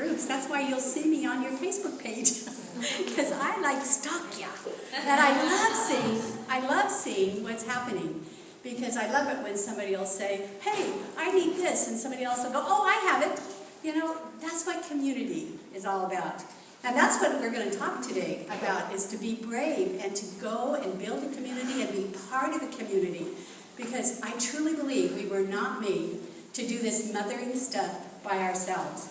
groups. That's why you'll see me on your Facebook page, because I like stalk ya. And I love seeing what's happening, because I love it when somebody will say, hey, I need this, and somebody else will go, oh, I have it. You know, that's what community is all about. And that's what we're going to talk today about, is to be brave and to go and build a community and be part of a community. Because I truly believe we were not made to do this mothering stuff by ourselves.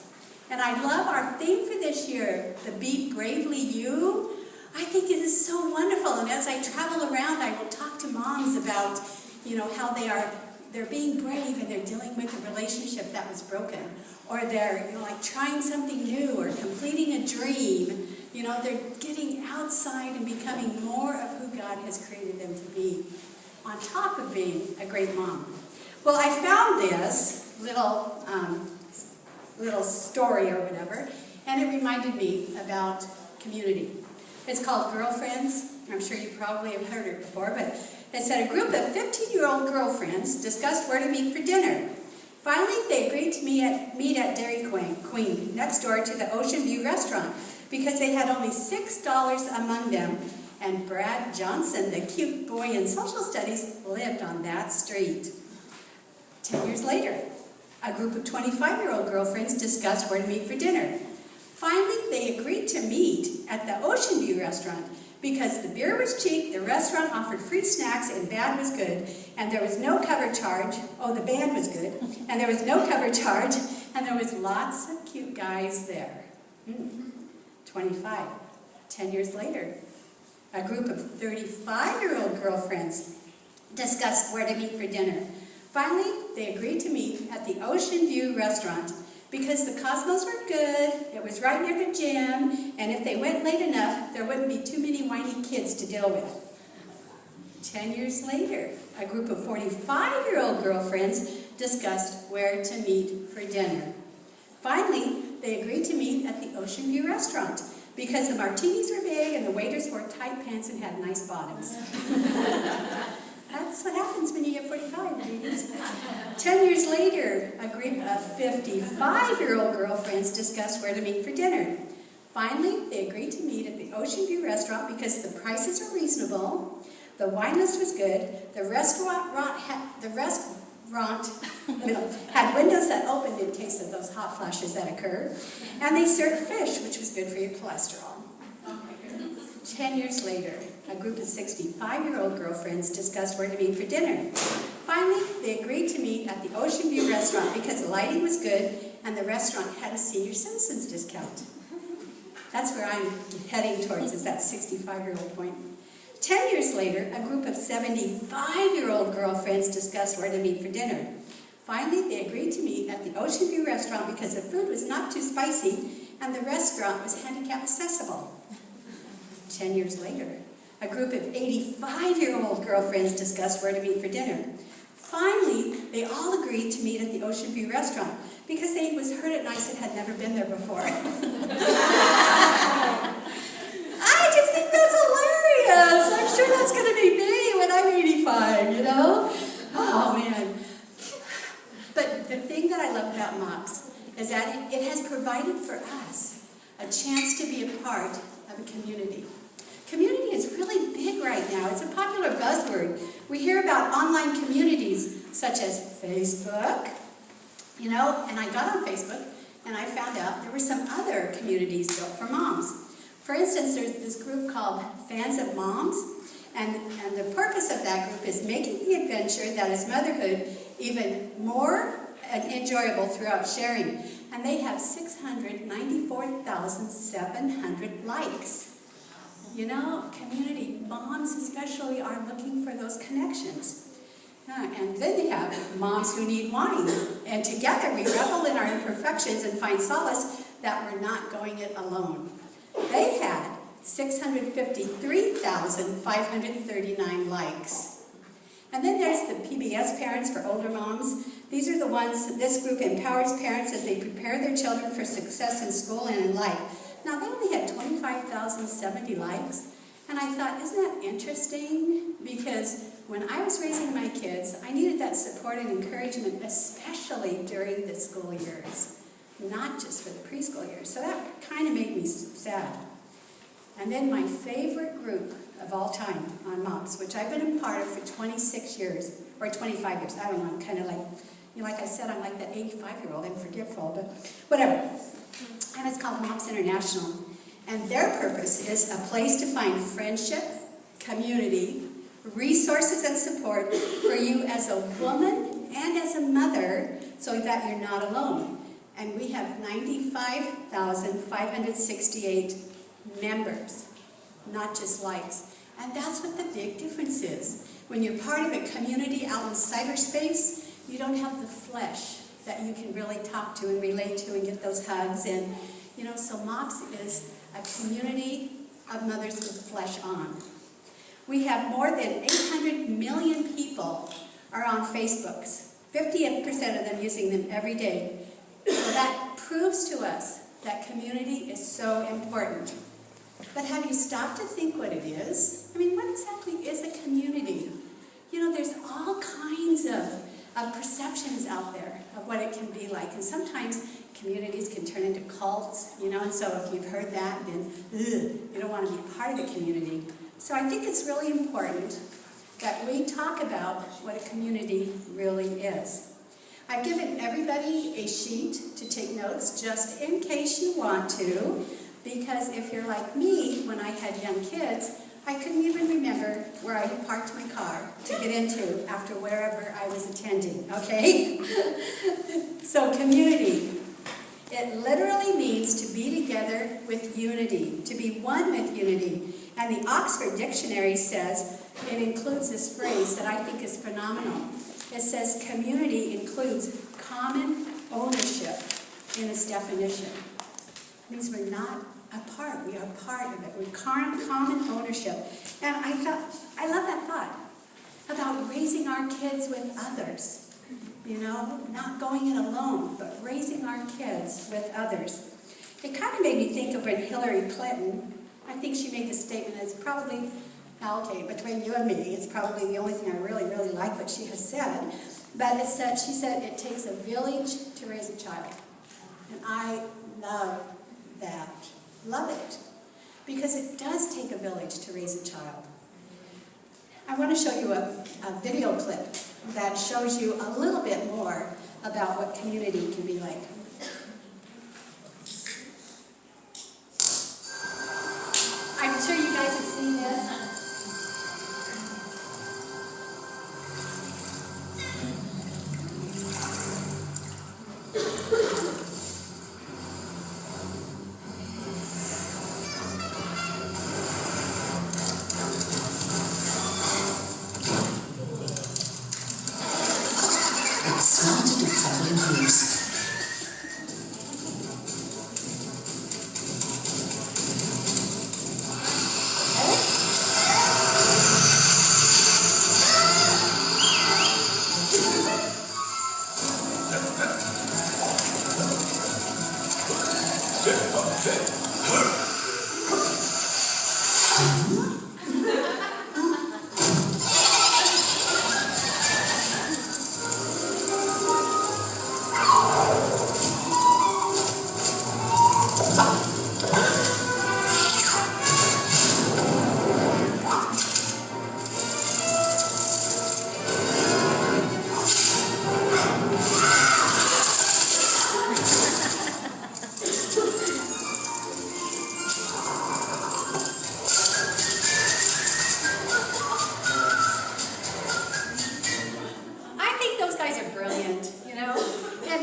And I love our theme for this year, the Be Bravely You. I think it is so wonderful. And as I travel around, I will talk to moms about, you know, how they're being brave and they're dealing with a relationship that was broken. Or they're, you know, like trying something new or completing a dream. You know, they're getting outside and becoming more of who God has created them to be, on top of being a great mom. Well, I found this little story or whatever, and it reminded me about community. It's called Girlfriends. I'm sure you probably have heard it before, but it said a group of 15-year-old girlfriends discussed where to meet for dinner. Finally, they agreed to meet at Dairy Queen, next door to the Ocean View restaurant, because they had only $6 among them, and Brad Johnson, the cute boy in social studies, lived on that street. 10 years later, a group of 25-year-old girlfriends discussed where to meet for dinner. Finally, they agreed to meet at the Ocean View restaurant because the beer was cheap, the restaurant offered free snacks, and band was good, and there was no cover charge. Oh, the band was good, and there was no cover charge, and there was lots of cute guys there. 25. 10 years later, a group of 35-year-old girlfriends discussed where to meet for dinner. Finally, they agreed to meet at the Ocean View restaurant because the Cosmos were good, it was right near the gym, and if they went late enough, there wouldn't be too many whiny kids to deal with. 10 years later, a group of 45-year-old girlfriends discussed where to meet for dinner. Finally, they agreed to meet at the Ocean View restaurant because the martinis were big and the waiters wore tight pants and had nice bottoms. That's what happens when you get 45, ladies. 10 years later, a group of 55-year-old girlfriends discussed where to meet for dinner. Finally, they agreed to meet at the Ocean View restaurant because the prices were reasonable, the wine list was good, the restaurant had windows that opened in case of those hot flashes that occur, and they served fish, which was good for your cholesterol. 10 years later, a group of 65-year-old girlfriends discussed where to meet for dinner. Finally, they agreed to meet at the Ocean View restaurant because the lighting was good and the restaurant had a senior citizens discount. That's where I'm heading towards, is that 65-year-old point. 10 years later, a group of 75-year-old girlfriends discussed where to meet for dinner. Finally, they agreed to meet at the Ocean View restaurant because the food was not too spicy and the restaurant was handicap accessible. 10 years later, a group of 85-year-old girlfriends discussed where to meet for dinner. Finally, they all agreed to meet at the Ocean View restaurant because they heard it nice and had never been there before. I just think that's hilarious. I'm sure that's going to be me when I'm 85, you know? Oh, man. But the thing that I love about MOPS is that it has provided for us a chance to be a part of a community. Community is really big right now. It's a popular buzzword. We hear about online communities such as Facebook, you know, and I got on Facebook and I found out there were some other communities built for moms. For instance, there's this group called Fans of Moms, and the purpose of that group is making the adventure that is motherhood even more enjoyable throughout sharing. And they have 694,700 likes. You know, community moms especially are looking for those connections. And then they have Moms Who Need Wine. And together we revel in our imperfections and find solace that we're not going it alone. They had 653,539 likes. And then there's the PBS Parents for Older Moms. These are the ones, this group empowers parents as they prepare their children for success in school and in life. Now, they only had 25,070 likes, and I thought, isn't that interesting? Because when I was raising my kids, I needed that support and encouragement, especially during the school years. not just for the preschool years. So that kind of made me sad. And then my favorite group of all time on MOPS, which I've been a part of for 26 years, or 25 years, I don't know, I'm kind of like, like I said, I'm like that 85-year-old, I'm forgetful, but whatever. And it's called MOPS International. And their purpose is a place to find friendship, community, resources and support for you as a woman and as a mother so that you're not alone. And we have 95,568 members, not just likes. And that's what the big difference is. When you're part of a community out in cyberspace, you don't have the flesh that you can really talk to and relate to and get those hugs. And, so MOPS is a community of mothers with flesh on. We have more than 800 million people are on Facebooks, 50% of them using them every day. So that proves to us that community is so important. But have you stopped to think what it is? What exactly is a community? There's all kinds of perceptions out there of what it can be like. And sometimes communities can turn into cults, and so if you've heard that, then you don't want to be part of the community. So I think it's really important that we talk about what a community really is. I've given everybody a sheet to take notes just in case you want to, because if you're like me, when I had young kids, I couldn't even remember where I had parked my car to get into after wherever I was attending, okay? So community, it literally means to be together with unity, to be one with unity. And the Oxford Dictionary says it includes this phrase that I think is phenomenal. It says community includes common ownership in its definition. It means we're not apart, we are part of it. We're common ownership. And I love that thought about raising our kids with others. Not going it alone, but raising our kids with others. It kind of made me think of when Hillary Clinton, I think she made the statement that's probably, okay, between you and me, it's probably the only thing I really, really like what she has said. But she said it takes a village to raise a child. And I love that. Love it. Because it does take a village to raise a child. I want to show you a video clip that shows you a little bit more about what community can be like. I'm sure you guys have seen this.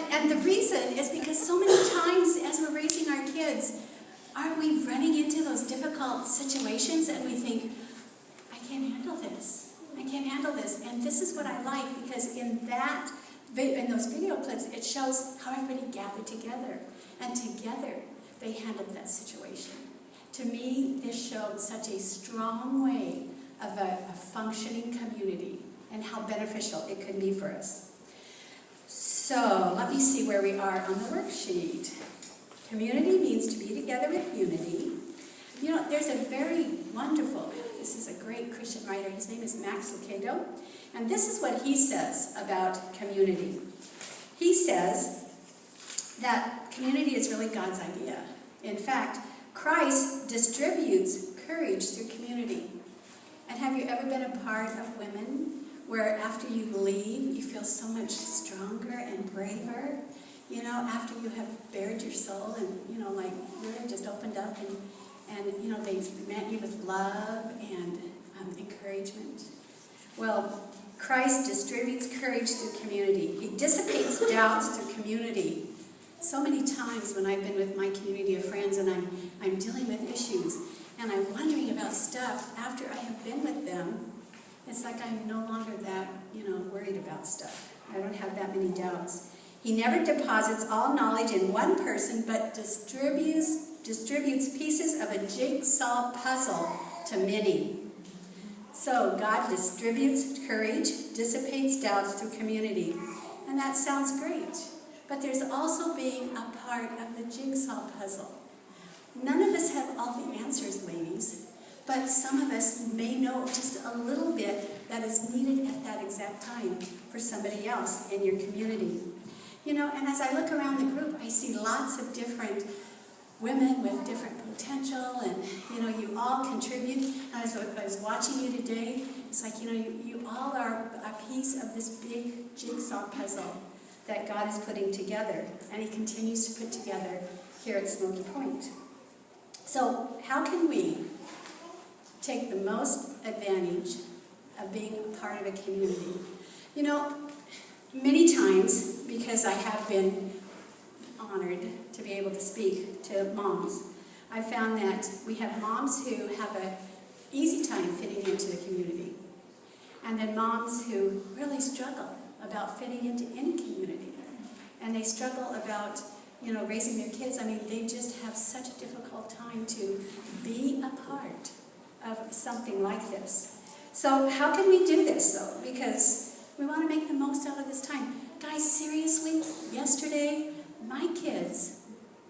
And the reason is because so many times as we're raising our kids, aren't we running into those difficult situations and we think, I can't handle this. I can't handle this. And this is what I like, because in those video clips, it shows how everybody gathered together. And together, they handled that situation. To me, this showed such a strong way of a functioning community and how beneficial it could be for us. So, let me see where we are on the worksheet. Community means to be together with unity. You know, there's a very wonderful, this is a great Christian writer, his name is Max Lucado, and this is what he says about community. He says, that community is really God's idea. In fact, Christ distributes courage through community. And have you ever been a part of women where after you leave, you feel so much stronger and braver? You know, after you have bared your soul and, you know, like really just opened up and you know, they've met you with love and encouragement. Well, Christ distributes courage through community. He dissipates doubts through community. So many times when I've been with my community of friends and I'm dealing with issues and I'm wondering about stuff after I have been with them, it's like I'm no longer that, you know, worried about stuff. I don't have that many doubts. He never deposits all knowledge in one person, but distributes pieces of a jigsaw puzzle to many. So God distributes courage, dissipates doubts through community. And that sounds great. But there's also being a part of the jigsaw puzzle. None of us have all the answers, ladies, but some of us may know just a little bit that is needed at that exact time for somebody else in your community. You know, and as I look around the group, I see lots of different women with different potential, and, you know, you all contribute. And as I was watching you today, it's like, you know, you all are a piece of this big jigsaw puzzle that God is putting together, and He continues to put together here at Smoky Point. So how can we take the most advantage of being a part of a community? You know, many times, because I have been honored to be able to speak to moms, I found that we have moms who have an easy time fitting into the community, and then moms who really struggle about fitting into any community, and they struggle about, you know, raising their kids. I mean, they just have such a difficult time to be a part of something like this. So how can we do this, though? Because we want to make the most out of this time. Guys, seriously, yesterday, my kids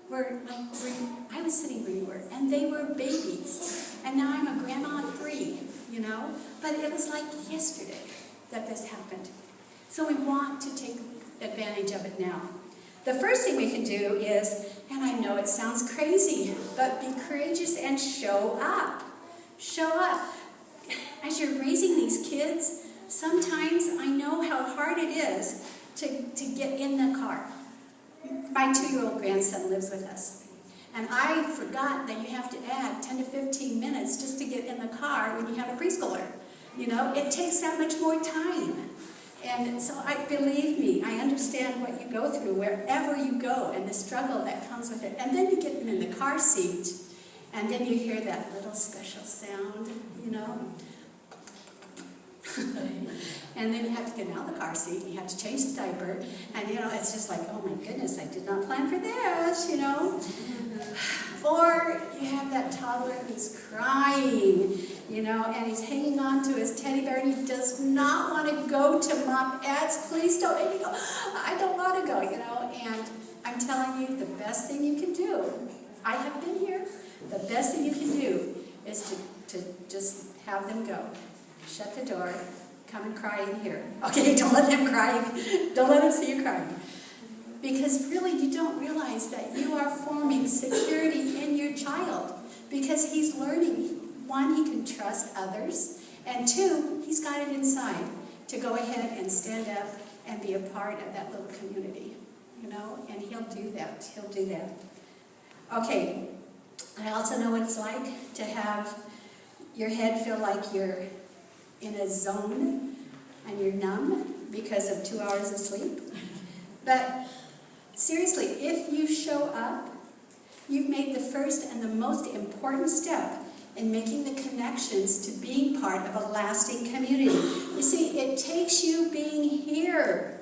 were like, I was sitting where you were, and they were babies. And now I'm a grandma of 3, you know? But it was like yesterday that this happened. So we want to take advantage of it now. The first thing we can do is, and I know it sounds crazy, but be courageous and show up. Show up. As you're raising these kids, sometimes I know how hard it is to get in the car. My 2-year-old grandson lives with us. And I forgot that you have to add 10 to 15 minutes just to get in the car when you have a preschooler. You know, it takes that much more time. And so believe me, I understand what you go through wherever you go and the struggle that comes with it. And then you get them in the car seat, and then you hear that little special sound, you know. And then you have to get out of the car seat, and you have to change the diaper, and, you know, it's just like, oh my goodness, I did not plan for this, you know. Or you have that toddler who's crying, you know, and he's hanging on to his teddy bear, and he does not want to go to Mom. Ads, please don't make me go. I don't want to go, you know. And I'm telling you, the best thing you can do, I have been here, the best thing you can do is to just have them go. Shut the door, come and cry in here. Okay, don't let them cry. Don't let them see you crying. Because really, you don't realize that you are forming security in your child. Because he's learning. 1, he can trust others. And 2, he's got it inside to go ahead and stand up and be a part of that little community. You know, and he'll do that. He'll do that. Okay, I also know what it's like to have your head feel like you're in a zone and you're numb because of 2 hours of sleep. But seriously, if you show up, you've made the first and the most important step in making the connections to being part of a lasting community. You see, it takes you being here.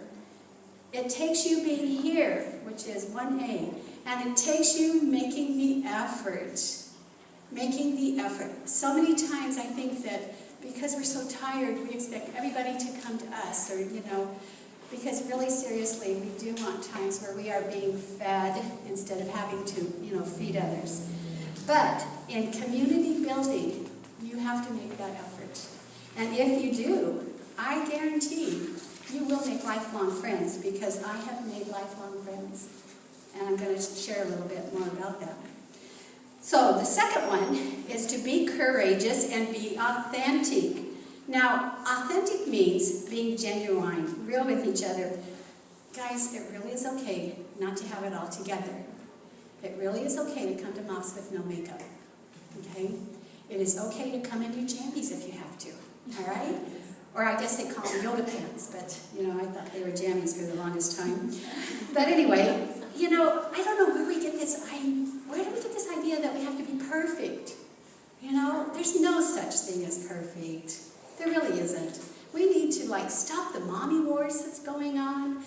It takes you being here, which is 1A, and it takes you making the effort. Making the effort. So many times I think that because we're so tired, we expect everybody to come to us, or, you know, because really seriously, we do want times where we are being fed instead of having to, you know, feed others. But in community building, you have to make that effort. And if you do, I guarantee you will make lifelong friends, because I have made lifelong friends. And I'm going to share a little bit more about that. So the second one is to be courageous and be authentic. Now, authentic means being genuine, real with each other. Guys, it really is okay not to have it all together. It really is okay to come to MOPS with no makeup, okay? It is okay to come in your jammies if you have to, all right? Or I guess they call them yoga pants, but, I thought they were jammies for the longest time. But anyway, I don't know where we get this, where do we get this idea that we have to be perfect? There's no such thing as perfect. There really isn't. We need to, stop the mommy wars that's going on,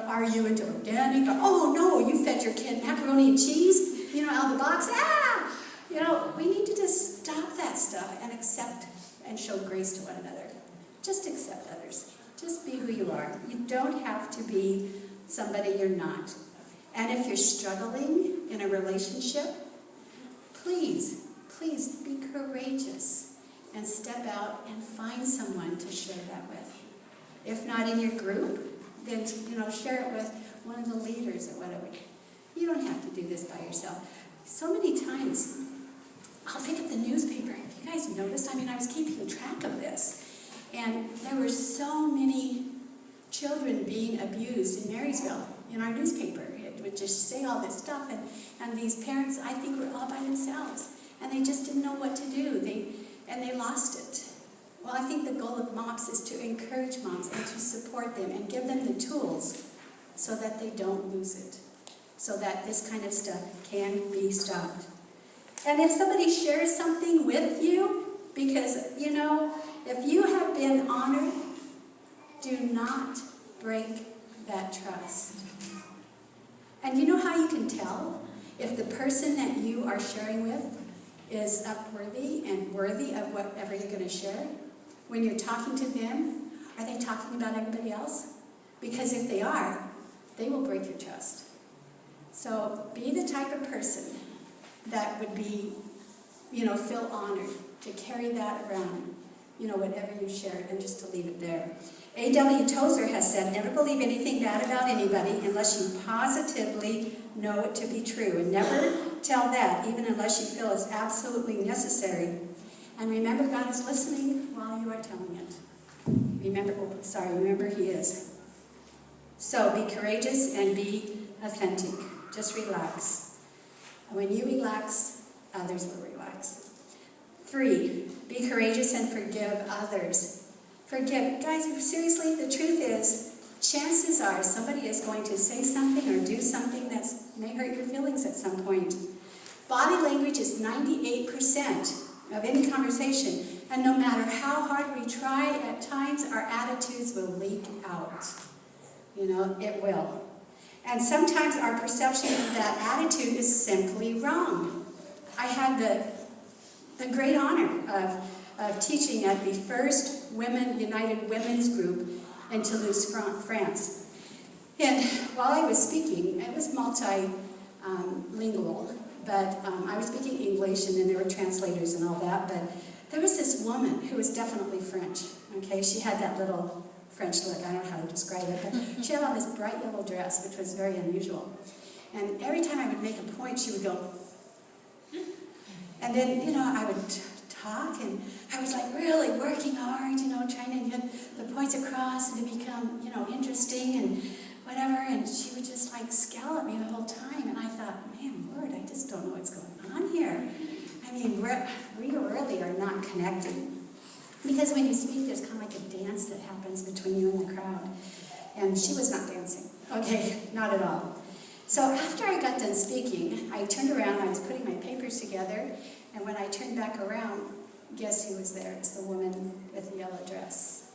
are you into organic? Oh, no, you fed your kid macaroni and cheese, out of the box. We need to just stop that stuff and accept and show grace to one another. Just accept others. Just be who you are. You don't have to be somebody you're not. And if you're struggling in a relationship, please be courageous and step out and find someone to share that with. If not in your group, then, share it with one of the leaders or whatever. You don't have to do this by yourself. So many times, I'll pick up the newspaper. If you guys noticed, I was keeping track of this. And there were so many children being abused in Marysville in our newspaper. It would just say all this stuff. And these parents, I think, were all by themselves. And they just didn't know what to do. They lost it. Well, I think the goal of MOPS is to encourage moms and to support them and give them the tools so that they don't lose it, so that this kind of stuff can be stopped. And if somebody shares something with you, because, if you have been honored, do not break that trust. And you know how you can tell if the person that you are sharing with is upworthy and worthy of whatever you're going to share? When you're talking to them, are they talking about everybody else? Because if they are, they will break your trust. So be the type of person that would be, feel honored to carry that around, whatever you share, and just to leave it there. A.W. Tozer has said, never believe anything bad about anybody unless you positively know it to be true. And never tell that, even unless you feel it's absolutely necessary. And remember, God is listening while you are telling it. Remember He is. So be courageous and be authentic. Just relax. When you relax, others will relax. 3, be courageous and forgive others. Forgive. Guys, seriously, the truth is, chances are somebody is going to say something or do something that may hurt your feelings at some point. Body language is 98% of any conversation. And no matter how hard we try, at times our attitudes will leak out. It will. And sometimes our perception of that attitude is simply wrong. I had the great honor of teaching at the first United Women's Group in Toulouse, France. And while I was speaking, it was multilingual, but I was speaking English, and then there were translators and all that, but there was this woman who was definitely French, okay? She had that little French look, I don't know how to describe it, but she had on this bright yellow dress, which was very unusual. And every time I would make a point, she would go, and then, I would talk, and I was really working hard, trying to get the points across and to become, interesting and whatever, and she would just scowl at me the whole time, and I thought, man, Lord, I just don't know what's going on here. We really are not connected. Because when you speak, there's kind of like a dance that happens between you and the crowd. And she was not dancing. Okay, not at all. So after I got done speaking, I turned around, I was putting my papers together, and when I turned back around, guess who was there? It's the woman with the yellow dress.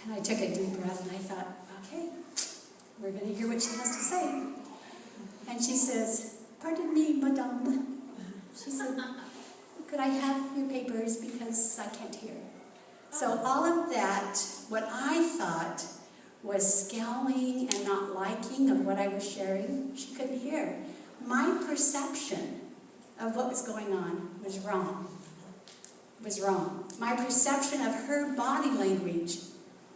And I took a deep breath, and I thought, okay, we're going to hear what she has to say. And she says, pardon me, madame. She said, could I have your papers because I can't hear? So all of that, what I thought was scowling and not liking of what I was sharing, she couldn't hear. My perception of what was going on was wrong. Was wrong. My perception of her body language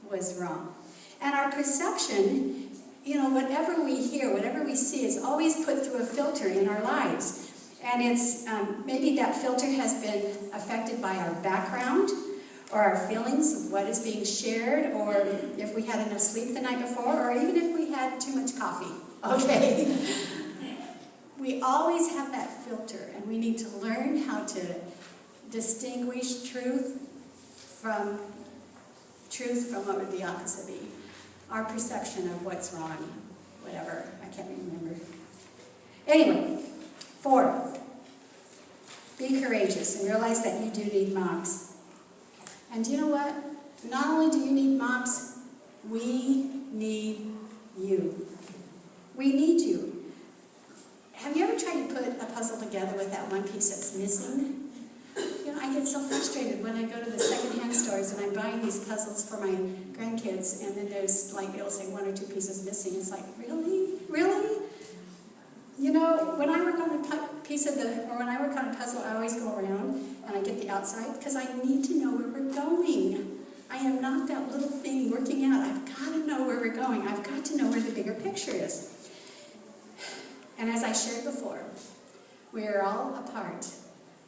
was wrong. And our perception whatever we hear, whatever we see is always put through a filter in our lives. And it's, maybe that filter has been affected by our background, or our feelings of what is being shared, or if we had enough sleep the night before, or even if we had too much coffee, okay? We always have that filter, and we need to learn how to distinguish truth from what would the opposite be. Our perception of what's wrong, whatever, I can't remember. Anyway, 4, be courageous and realize that you do need MOPS. And do you know what? Not only do you need MOPS, we need you. We need you. Have you ever tried to put a puzzle together with that one piece that's missing? I get so frustrated when I go to the secondhand stores and I'm buying these puzzles for my grandkids, and then there's it'll say 1 or 2 pieces missing. It's like, really? Really? When I work on when I work on a puzzle, I always go around and I get the outside, because I need to know where we're going. I am not that little thing working out. I've got to know where we're going. I've got to know where the bigger picture is. And as I shared before, we are all a part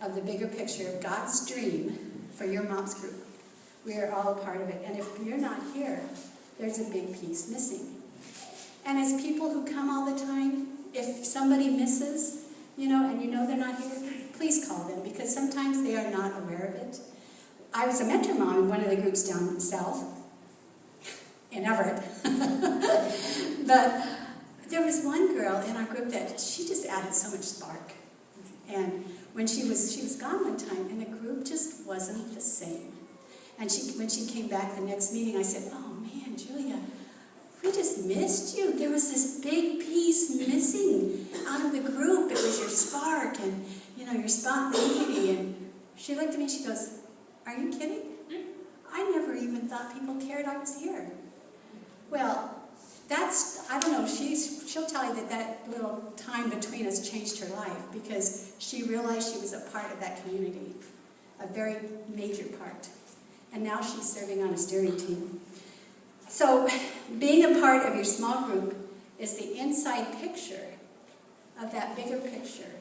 of the bigger picture of God's dream for your MOPS group. We are all a part of it. And if you're not here, there's a big piece missing. And as people who come all the time, if somebody misses, and they're not here, please call them, because sometimes they are not aware of it. I was a mentor mom in one of the groups down south, in Everett. But there was one girl in our group that she just added so much spark. And when she was gone one time, and the group just wasn't the same. And when she came back the next meeting, I said, "Oh man, Julia, we just missed you. There was this big piece missing out of the group. It was your spark and, your spontaneity." And she looked at me and she goes, "Are you kidding? I never even thought people cared I was here." Well, I don't know, she'll tell you that little time between us changed her life, because she realized she was a part of that community, a very major part. And now she's serving on a steering team. So, being a part of your small group is the inside picture of that bigger picture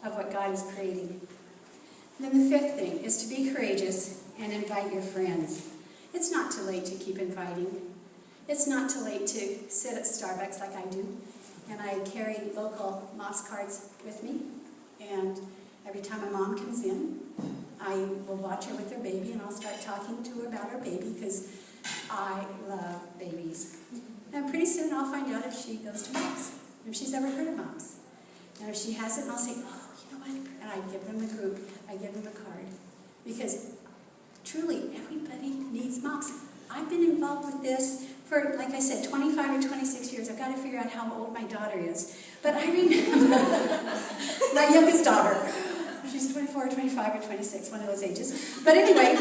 of what God is creating. And then the 5th thing is to be courageous and invite your friends. It's not too late to keep inviting. It's not too late to sit at Starbucks like I do, and I carry local MOPS cards with me, and every time a mom comes in, I will watch her with her baby, and I'll start talking to her about her baby, because I love babies. And pretty soon I'll find out if she goes to MOPS, if she's ever heard of MOPS. And if she hasn't, I'll say, "Oh, you know what?" And I give them the group, I give them a card, because truly everybody needs MOPS. I've been involved with this for, like I said, 25 or 26 years. I've got to figure out how old my daughter is. But I remember my youngest daughter. She's 24, 25, or 26, one of those ages. But anyway,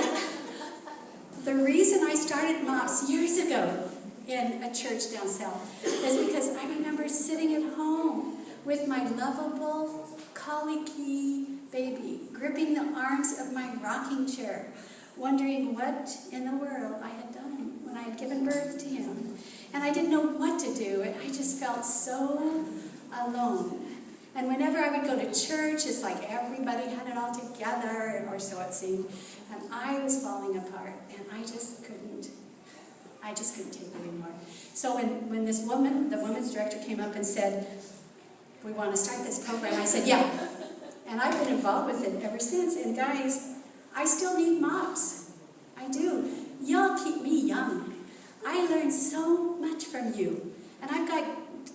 the reason I started MOPS years ago in a church down south is because I remember sitting at home with my lovable, colicky baby, gripping the arms of my rocking chair, wondering what in the world I had done when I had given birth to him. And I didn't know what to do, and I just felt so alone. And whenever I would go to church, it's like everybody had it all together, or so it seemed. And I was falling apart, and I just couldn't take it anymore. So when this woman, the women's director, came up and said, "We want to start this program," I said, "Yeah." And I've been involved with it ever since. And guys, I still need MOPS. I do. Y'all keep me young. I learned so much from you. And I've got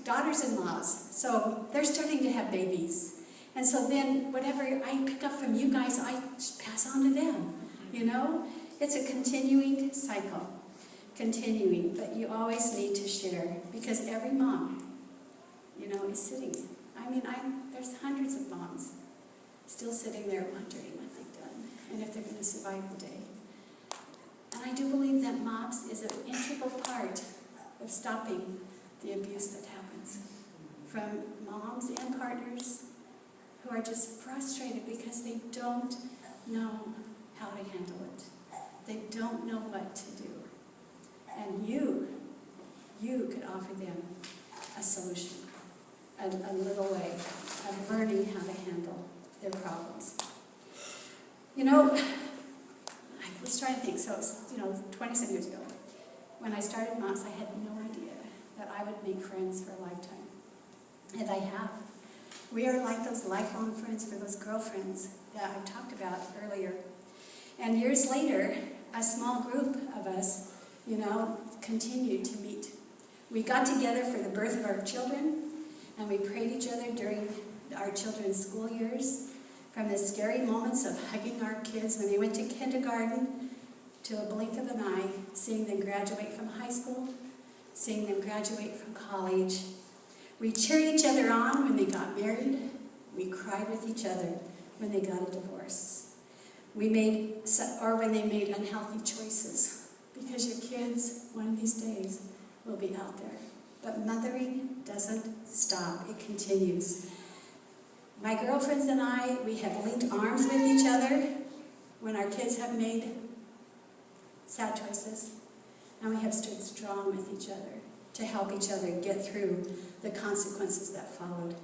daughters-in-laws, so they're starting to have babies. And so then whatever I pick up from you guys, I pass on to them. It's a continuing cycle. Continuing. But you always need to share, because every mom, is sitting. There's hundreds of moms still sitting there wondering what they've done and if they're going to survive the day. And I do believe that MOPS is an integral part of stopping the abuse that happens from moms and partners who are just frustrated because they don't know how to handle it. They don't know what to do. And you could offer them solution, a little way of learning how to handle their problems. You know, I was trying to think, so it's, 20-some years ago, when I started MOPS, I had no idea that I would make friends for a lifetime. And I have. We are like those lifelong friends for those girlfriends that I've talked about earlier. And years later, a small group of us, continued to meet. We got together for the birth of our children, and we prayed each other during our children's school years, from the scary moments of hugging our kids when they went to kindergarten, to a blink of an eye, seeing them graduate from high school, seeing them graduate from college. We cheered each other on when they got married. We cried with each other when they got a divorce. When they made unhealthy choices, because your kids, one of these days, will be out there. But mothering doesn't stop. It continues. My girlfriends and I, we have linked arms with each other when our kids have made sad choices, and we have stood strong with each other to help each other get through the consequences that followed.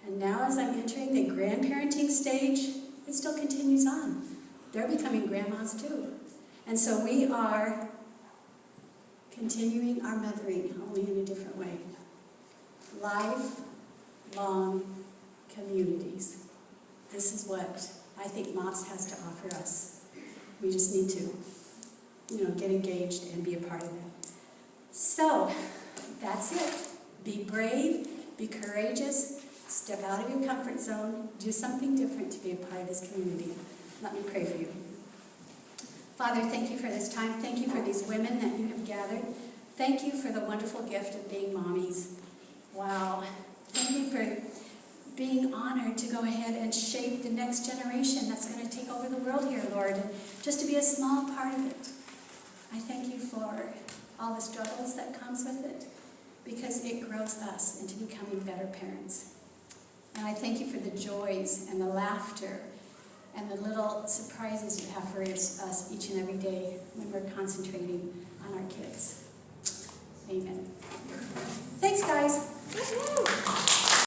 And now as I'm entering the grandparenting stage, it still continues on. They're becoming grandmas too. And so we are continuing our mothering, only in a different way. Lifelong communities. This is what I think MOPS has to offer us. We just need to, get engaged and be a part of that. So, that's it. Be brave, be courageous, step out of your comfort zone, do something different to be a part of this community. Let me pray for you. Father, thank you for this time. Thank you for these women that you have gathered. Thank you for the wonderful gift of being mommies. Wow. Thank you for being honored to go ahead and shape the next generation that's going to take over the world here, Lord, and just to be a small part of it. I thank you for all the struggles that comes with it, because it grows us into becoming better parents. And I thank you for the joys and the laughter and the little surprises you have for us each and every day when we're concentrating on our kids. Amen. Thanks, guys.